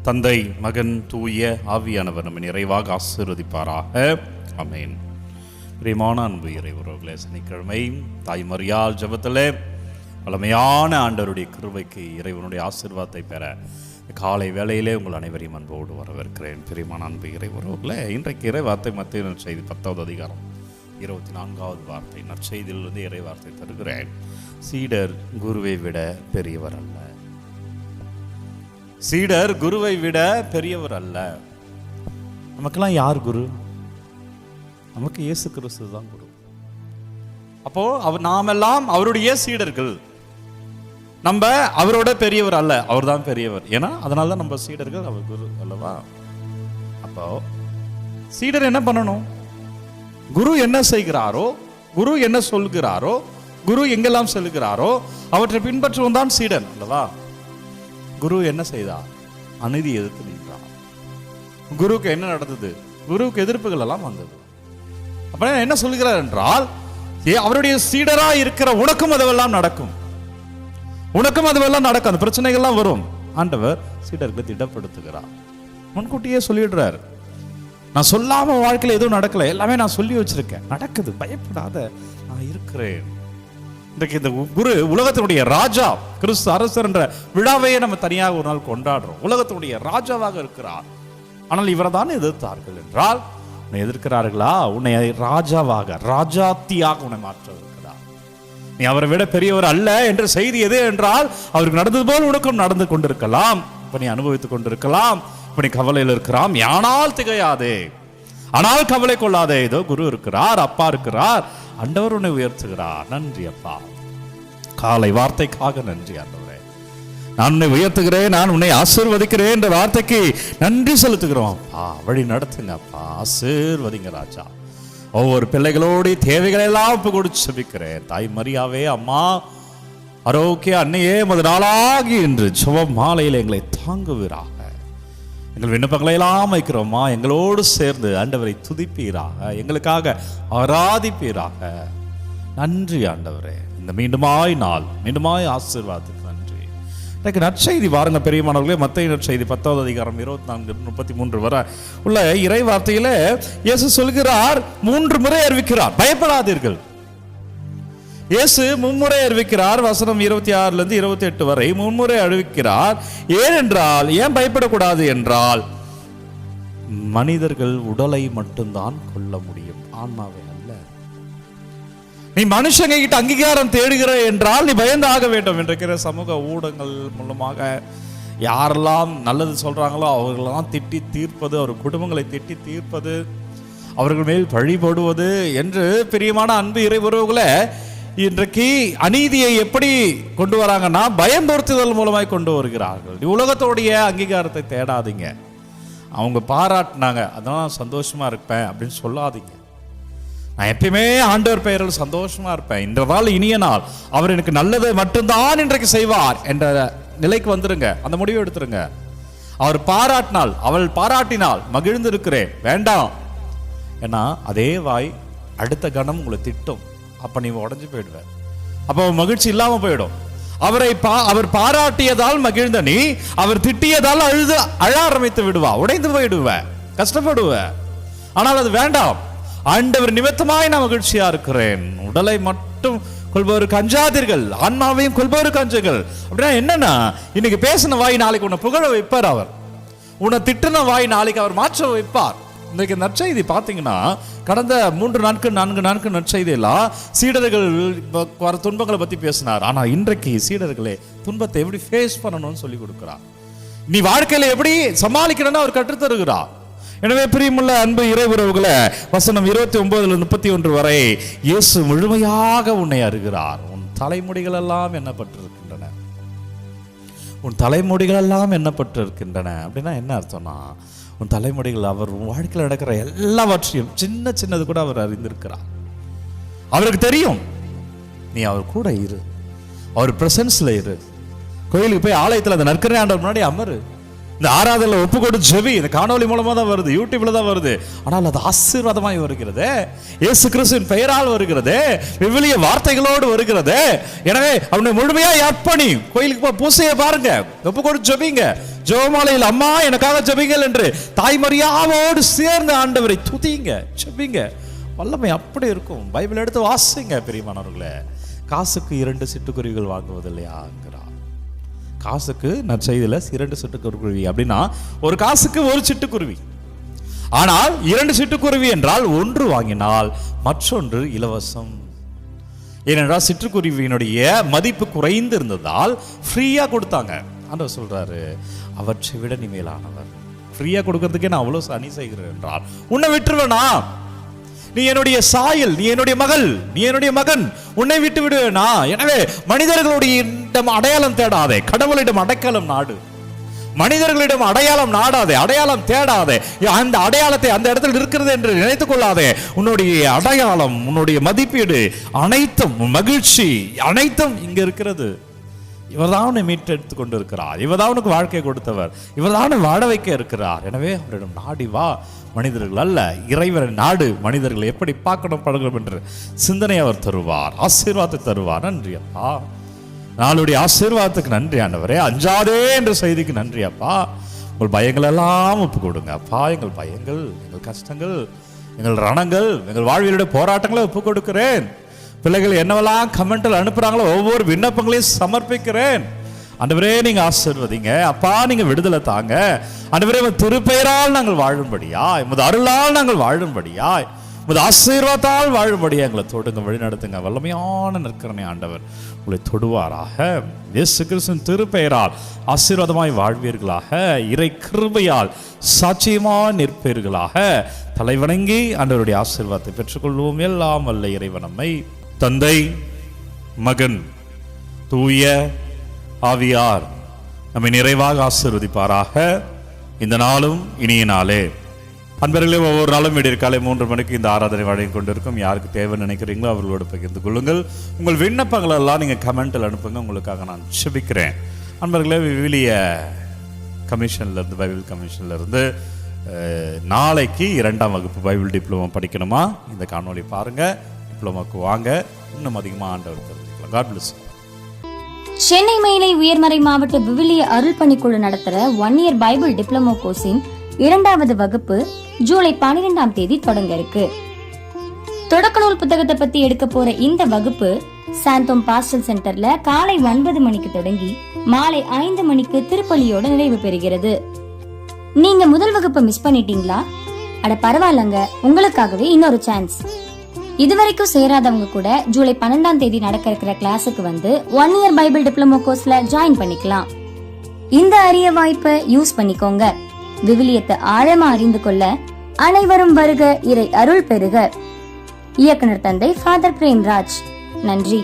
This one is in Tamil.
தந்தை, மகன், தூய ஆவியானவர் நம்ம நிறைவாக ஆசீர்வதிப்பாராக. ஆமென். பிரியமான அன்பு இறை உறவுகளே, சனிக்கிழமை தாய் மரியாள் ஜெபத்திலே வல்லமையான ஆண்டவருடைய கிருபைக்கு இறைவனுடைய ஆசீர்வாதத்தை பெற காலை வேளையிலே உங்கள் அனைவரையும் அன்போடு வரவேற்கிறேன். பிரியமான அன்பு இறை உறவுகளே, இன்றைக்கு இறை வார்த்தை மத்திய நற்செய்தி 10வது அதிகாரம் 24வது வார்த்தை. நற்செய்தியிலிருந்து இறை வார்த்தை தருகிறேன். சீடர் குருவை விட பெரியவர் அல்ல. சீடர் குருவை விட பெரியவர் அல்ல. நமக்கெல்லாம் யார் குரு? நமக்கு இயேசு கிறிஸ்து தான் குரு. அப்போ நாமெல்லாம் அவருடைய சீடர்கள். நம்ம அவரோட பெரியவர் அல்ல, அவர் தான் பெரியவர். ஏன்னா அதனால தான் நம்ம சீடர்கள், அவர் குரு அல்லவா? அப்போ சீடர் என்ன பண்ணணும்? குரு என்ன செய்கிறாரோ, குரு என்ன சொல்கிறாரோ, குரு எங்கெல்லாம் செல்கிறாரோ அவற்றை பின்பற்றுவன் தான் சீடன் அல்லவா? குரு என்ன செய்தார்? அநீதி எதிர்த்து நின்றார். குருவுக்கு என்ன நடந்தது? குருவுக்கு எதிர்ப்புகள் எல்லாம் வந்தது. அப்ப என்ன சொல்கிறார் என்றால், அவருடைய சீடரா இருக்கிற உனக்கும் அதுவெல்லாம் நடக்கும், உனக்கும் அதுவெல்லாம் நடக்கும், அந்த பிரச்சனைகள்லாம் வரும். ஆண்டவர் சீடர்களை திடப்படுத்துகிறார். முன்கூட்டியே சொல்லிடுறார், நான் சொல்லாம வாழ்க்கையில் எதுவும் நடக்கல, எல்லாமே நான் சொல்லி வச்சிருக்கேன், நடக்குது, பயப்படாத, நான் இருக்கிறேன். இன்றைக்கு இந்த குரு உலகத்தினுடைய ராஜா, கிறிஸ்து அரசர் என்ற விழாவையே நம்ம தனியாக ஒரு நாள் கொண்டாடுறோம். உலகத்தினுடைய ராஜாவாக இருக்கிறார். ஆனால் இவரை தான் எதிர்த்தார்கள் என்றால், உன்னை எதிர்க்கிறார்களா? உன்னை ராஜாவாக, ராஜாத்தியாக உன்னை மாற்ற இருக்கிறார். நீ அவரை விட பெரியவர் அல்ல என்ற செய்தி எது என்றால், அவருக்கு நடந்தது போல் உனக்கும் நடந்து கொண்டிருக்கலாம், இப்ப நீ அனுபவித்துக் கொண்டிருக்கலாம், இப்ப நீ கவலையில் இருக்கிறாம். ஆனால் திகையாதே, ஆனால் கவலை கொள்ளாதே. ஏதோ குரு இருக்கிறார், அப்பா இருக்கிறார், ஆண்டவர் உன்னை உயர்த்துகிறார். நன்றி அப்பா, காலை வார்த்தைக்காக நன்றி ஆண்டவரே. நான் உன்னை உயர்த்துகிறேன், நான் உன்னை ஆசீர்வதிக்கிறேன் என்ற வார்த்தைக்கு நன்றி செலுத்துகிறோம் அப்பா. வழி நடத்துங்க அப்பா, ஆசீர்வதிங்க ராஜா. ஒவ்வொரு பிள்ளைகளோடு தேவைகளை எல்லாம் இப்ப கொடுத்து செபிக்கிறேன். தாய் மரியாவே, அம்மா ஆரோக்கிய அன்னையே, மது நாளாகி என்று சுப மாலையில் எங்களை தாங்குவீராக. எங்கள் விண்ணப்பங்களை எல்லாம் வைக்கிறோமா, எங்களோடு சேர்ந்து ஆண்டவரை துதிப்பீராக, எங்களுக்காக ஆராதிப்பீராக. நன்றி ஆண்டவரே. இந்த மீண்டுமாய் நாள், மீண்டுமாய் ஆசீர்வாதத்துக்கு நன்றி. எனக்கு நற்செய்தி பாருங்க பெரியமானவர்களே. மத்தேயு நற்செய்தி 10வது அதிகாரம் 24-33 வரை உள்ள இறை வார்த்தையில இயேசு சொல்கிறார், 3 முறை அறிவிக்கிறார், பயப்படாதீர்கள். இயேசு மும்முறை அறிவிக்கிறார். வசனம் 26-28 வரை மும்முறை அறிவிக்கிறார். ஏனென்றால், ஏன் பயப்படக்கூடாது என்றால், மனிதர்கள் உடலை மட்டும்தான் கொல்ல முடியும், ஆன்மாவை அல்ல. நீ மனுஷங்க கிட்ட அங்கீகாரம் தேடுகிற என்றால் நீ பயந்து ஆக வேண்டும். என்கிற சமூக ஊடகங்கள் மூலமாக யாரெல்லாம் நல்லது சொல்றாங்களோ அவர்களெல்லாம் திட்டி தீர்ப்பது, அவர் குடும்பங்களை திட்டி தீர்ப்பது, அவர்கள் மேல் பழிபடுவது என்று பிரியமான அன்பு இறை உறவுகளை இன்றைக்கு அநீதியை எப்படி கொண்டு வராங்கன்னா, பயம்படுத்துதல் மூலமாய் கொண்டு வருகிறார்கள். உலகத்தோடைய அங்கீகாரத்தை தேடாதீங்க. அவங்க பாராட்டினாங்க, அதான் சந்தோஷமா இருப்பேன் அப்படின்னு சொல்லாதீங்க. நான் எப்பயுமே ஆண்டவர் பெயரில் சந்தோஷமா இருப்பேன், இன்ற நாள் இனிய நாள், அவர் எனக்கு நல்லதை மட்டும்தான் இன்றைக்கு செய்வார் என்ற நிலைக்கு வந்துருங்க. அந்த முடிவு எடுத்துருங்க. அவர் பாராட்டினால், அவள் பாராட்டினால் மகிழ்ந்து இருக்கிறேன் வேண்டாம். ஏன்னா அதே வாய் அடுத்த கணம் உங்களை திட்டும். அப்ப நீ உடஞ்சு போயிடுவேன், அப்ப மகிழ்ச்சி இல்லாம போயிடும். அவர் பாராட்டியதால் மகிழ்ந்த நீ, அவர் திட்டியதால் அழ ஆரம்பித்து விடுவா, உடைந்து போயிடுவ, கஷ்டப்படுவ. ஆனால் அது வேண்டாம். ஆண்டவர் நிமித்தமாய் நான் மகிழ்ச்சியா இருக்கிறேன். உடலை மட்டும் கொள்பவருக்கு அஞ்சாதீர்கள், ஆன்மாவையும் கொள்பவருக்கு அஞ்சுங்கள். அப்படின்னா என்னன்னா, இன்னைக்கு பேசின வாய் நாளைக்கு உன்னை புகழ வைப்பார். அவர் உன்னை திட்டின வாய் நாளைக்கு அவர் மாற்ற வைப்பார். இன்றைக்கு நற்செய்தி பார்த்தீங்கன்னா, கடந்த 3 நாட்கள் 4 நாட்கள் நற்செய்தி எல்லாம் சீடர்கள் வர துன்பங்களை பத்தி பேசினார். ஆனா இன்றைக்கு சீடர்களே துன்பத்தை எப்படி ஃபேஸ் பண்ணணும்னு சொல்லி கொடுக்கிறார். நீ வாழ்க்கையில எப்படி சமாளிக்கணும்னு அவர் கற்றுத்தருகிறார். எனவே பிரியமுள்ள அன்பு இறை உறவுகளை, வசனம் 29-31 வரை இயேசு முழுமையாக உன்னை அறிகிறார். உன் தலைமுடிகள் எல்லாம் எண்ணப்பட்டிருக்கின்றன, உன் தலைமுடிகள் எல்லாம் எண்ணப்பட்டிருக்கின்றன. அப்படின்னா என்ன அர்த்தம்னா, உன் தலைமுடிகள், அவர் வாழ்க்கையில் நடக்கிற எல்லாவற்றையும் சின்ன சின்னது கூட அவர் அறிந்திருக்கிறார். அவருக்கு தெரியும். நீ அவர் கூட இரு, அவர் பிரசன்ஸ்ல இரு. கோயிலுக்கு போய் ஆலயத்தில் அந்த நற்கரை ஆண்டவர் முன்னாடி அமரு. இந்த ஆராதனை ஒப்பு கொடுத்து ஜெபி. இந்த காணொலி மூலமா தான் வருது, யூடியூப்ல தான் வருது. ஆனால் அது ஆசீர்வாதமாய் வருகிறது, இயேசு கிறிஸ்துவின் பெயரால் வருகிறது, விவிலிய வார்த்தைகளோடு வருகிறது. எனவே அவனை முழுமையா அர்ப்பணி. கோயிலுக்கு போய் பூசையை பாருங்க, ஒப்பு கொடுத்து ஜெபிங்க. ஜெபமாலையில் அம்மா எனக்காக ஜெபிங்கள் என்று தாய்மரியாவோடு சேர்ந்து ஆண்டவரை துதிங்க, ஜெபிங்க. வல்லமை அப்படி இருக்கும். பைபிள் எடுத்து வாசிங்க பிரியமானவர்களே. காசுக்கு 2 சிட்டுக்குருவிகள் வாங்குவதில்லையாங்கிறார். காசுக்கு நற்செய்தியில 2 சிட்டுக்குருவி அப்படின்னா ஒரு காசுக்கு 1 சிட்டுக்குருவி. ஆனால் 2 சிட்டுக்குருவி என்றால் ஒன்று வாங்கினால் மற்றொன்று இலவசம். ஏனென்றால் சிட்டுக்குருவியினுடைய மதிப்பு குறைந்து இருந்ததால் ஃப்ரீயா கொடுத்தாங்க. ஆண்டவர் சொல்றாரு, அவற்றை விட நீ மேலானவர். ஃப்ரீயா கொடுக்கறதுக்கே நான் அவ்வளவு அணி செய்கிறேன் என்றால் உன்னை விட்டுருவேனா? நீ என்னுடைய சாயல், நீ என்னுடைய மகள், நீ என்னுடைய மகன், உன்னை விட்டு விடுவேனா? எனவே மனிதர்களுடைய அடையாளம் தேடாதே, கடவுளிடம் அடைக்கலம் நாடு. மனிதர்களிடம் அடையாளம் நாடாதே, அடையாளம் தேடாதே. அந்த அடையாளத்தை அந்த இடத்துல இருக்கிறது என்று நினைத்துக் கொள்ளாதே. உன்னுடைய அடையாளம், உன்னுடைய மதிப்பீடு அனைத்தும், மகிழ்ச்சி அனைத்தும் இங்க இருக்கிறது. இவர்தான் உன்னை மீட்டெடுத்து கொண்டு இருக்கிறார், இவர்தான் உனக்கு வாழ்க்கை கொடுத்தவர், இவர்தான் வாழ வைக்க இருக்கிறார். எனவே அவரிடம் நாடி வா. மனிதர்கள் அல்ல, இறைவரை நாடு. மனிதர்கள் எப்படி பார்க்கணும் பழகணும் என்று சிந்தனை அவர் தருவார், ஆசீர்வாதத்தை தருவார். நன்றி அப்பா, நாளுடைய ஆசீர்வாதத்துக்கு நன்றி ஆண்டவரே. அஞ்சாதே என்ற செய்திக்கு நன்றி அப்பா. உங்கள் பயங்கள் எல்லாம் ஒப்பு கொடுங்க அப்பா. எங்கள் பயங்கள், எங்கள் கஷ்டங்கள், எங்கள் ரணங்கள், எங்கள் வாழ்வியலுடைய போராட்டங்களை ஒப்பு கொடுக்கிறேன். பிள்ளைகள் என்னவெல்லாம் கமெண்டில் அனுப்புறாங்களோ ஒவ்வொரு விண்ணப்பங்களையும் சமர்ப்பிக்கிறேன். ஆண்டவரே நீங்க ஆசீர்வதிங்க அப்பா, நீங்க விடுதலை தாங்க ஆண்டவரே. திருப்பெயரால் நாங்கள் வாழும்படியாய், உமது அருளால் நாங்கள் வாழும்படியாய், உமது ஆசீர்வாதத்தால் வாழும்படியா எங்களை தொடுங்க, வழி நடத்துங்க. வல்லமையான நற்கருணை ஆண்டவர் உங்களை தொடுவாராக. இயேசு கிறிஸ்துவின் திருப்பெயரால் ஆசீர்வாதமாய் வாழ்வீர்களாக. இறை கிருபையால் சாட்சியமாய் நிற்பீர்களாக. தலைவணங்கி ஆண்டவருடைய ஆசீர்வாதத்தை பெற்றுக்கொள்வோம். எல்லாம் வல்ல இறைவன் நம்மை தந்தை, மகன், தூய ஆவியார் நம்மை நிறைவாக ஆசீர்வதிப்பாராக. இந்த நாளும் இனிய நாளே. அன்பர்களே, ஒவ்வொரு நாளும் விடியற்காலை 3 மணிக்கு இந்த ஆராதனை வழங்கி கொண்டிருக்கும். யாருக்கு தேவை நினைக்கிறீங்களோ அவர்களோடு பகிர்ந்து கொள்ளுங்கள். உங்கள் விண்ணப்பங்கள் எல்லாம் நீங்கள் கமெண்டில் அனுப்புங்க, உங்களுக்காக நான் ஜெபிக்கிறேன். அன்பர்களே, விவிலிய கமிஷன்லேருந்து, பைபிள் கமிஷன்லேருந்து நாளைக்கு 2ஆம் வகுப்பு பைபிள் டிப்ளமோ படிக்கணுமா? இந்த காணொலி பாருங்கள், டிப்ளமோக்கு வாங்க, இன்னும் அதிகமாக ஆண்டவர் தெரிஞ்சுக்கலாம். God plus. சென்னை மேலை உயர்மறை மாவட்ட விவிலிய அருள் பணிக்குழு நடத்துகிற 1 இயர் பைபிள் டிப்ளமோ கோர்ஸின் 2வது வகுப்பு ஜூலை 12ஆம் தேதி தொடங்க இருக்கு. தொடக்க நூல் புத்தகத்தை பத்தி எடுக்க போற இந்த வகுப்பு சாந்தோம் பாஸ்டல் சென்டர்ல காலை 9 மணிக்கு தொடங்கி மாலை 5 மணிக்கு திருப்பலியோட நிறைவு பெறுகிறது. நீங்க முதல் வகுப்பை மிஸ் பண்ணிட்டீங்களா? அட பரவாயில்லங்க, உங்களுக்காகவே இன்னொரு சான்ஸ். இதுவரைக்கும் சேராதவங்க கூட ஜூலை 12ஆம் தேதி நடக்க இருக்கிற கிளாஸுக்கு வந்து 1 இயர் பைபிள் டிப்ளமோ கோர்ஸ்ல ஜாயின் பண்ணிக்கலாம். இந்த அரிய வாய்ப்பை யூஸ் பண்ணிக்கோங்க. விவிலியத்தை ஆழமா அறிந்து கொள்ள அனைவரும் வருக, இறை அருள் பெறுக. இயக்குனர் தந்தை ஃபாதர் பிரேம்ராஜ். நன்றி.